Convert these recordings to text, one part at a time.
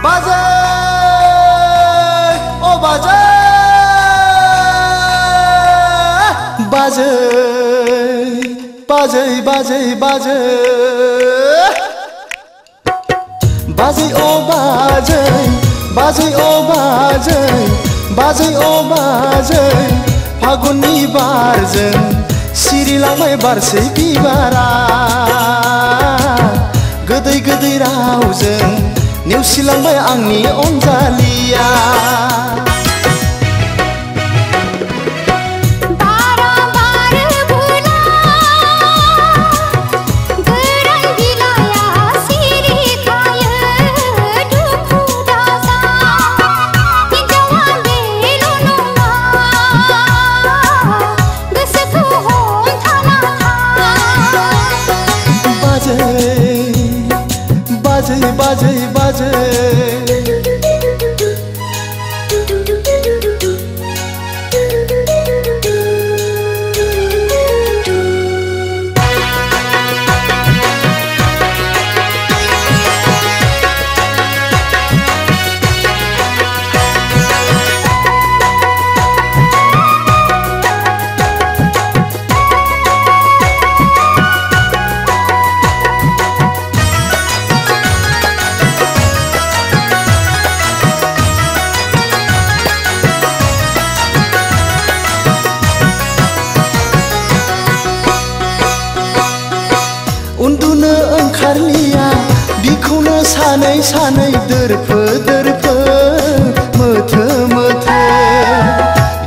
बाजै ओ बाजै बाजै बाजै बाजै बाजै बाजै ओ बाजै बाजै ओ बाजै बाजै ओ बाजै फागुननि बारजों सिरिलांबाय बारसै बिबारा गोदै गोदै रावजों नेवसिलांबाय आंनि अनजालिया बाजै बाजै उन्दुनो ओंखारलिया बिखौनो सानै सानै दोरफो दोरफो मोथो मोथो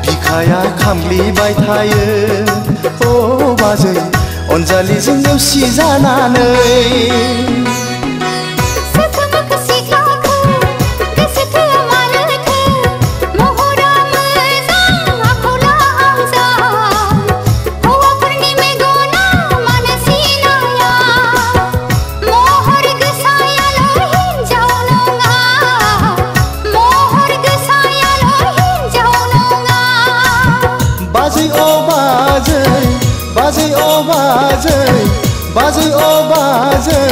बिखाया खामग्लिबाय थायो ओ बाजै अनजालिजों नेवसि जानानै बाजै ओ बाजै बाजै ओ बाजै बाजै ओ बाजै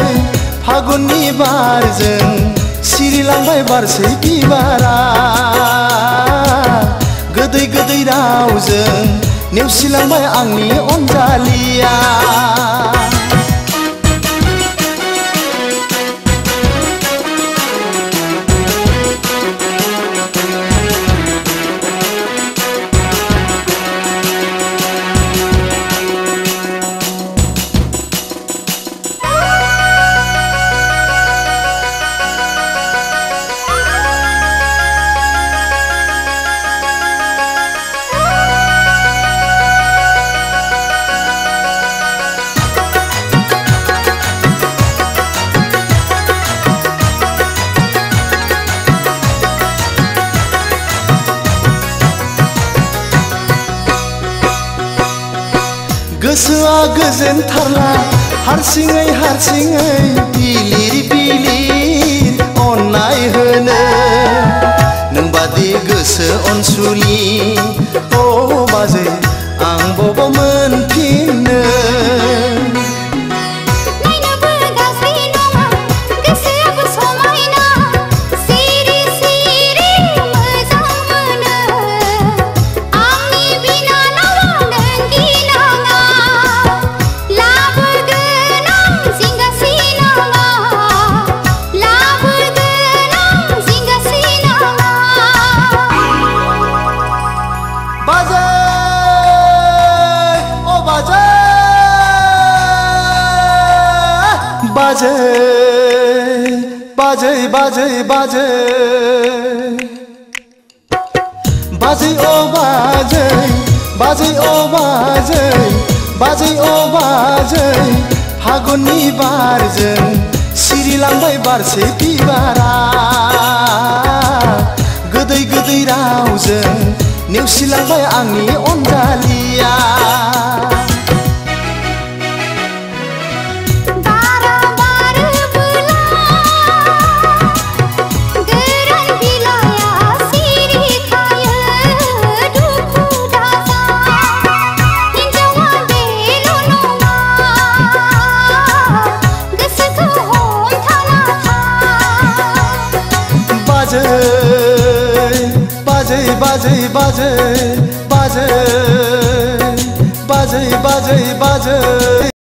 फागुननि बारजों सिरिलांबाय बारसै बिबारा गोदै गोदै रावजों नेवसिलांबाय आंनि अनजालिया गोसोआ गोजोनथारला हारसिङै हारसिङै बिलिर बिलिर अननाय होनो नोंबादि गोसो अनसुलि ओ बाजै आं बबाव मोनफिननो बाजै बाजै बाजै बाजै बाजै ओ बाजै बाजै ओ बाजै बाजै ओ बाजै फागुननि बारजों सिरिलांबाय बारसै बिबारा गोदै गोदै रावजों नेवसिलांबाय आंनि अनजालिया बाजै बाजै बाजै बाजै बाजै बाजै बाजै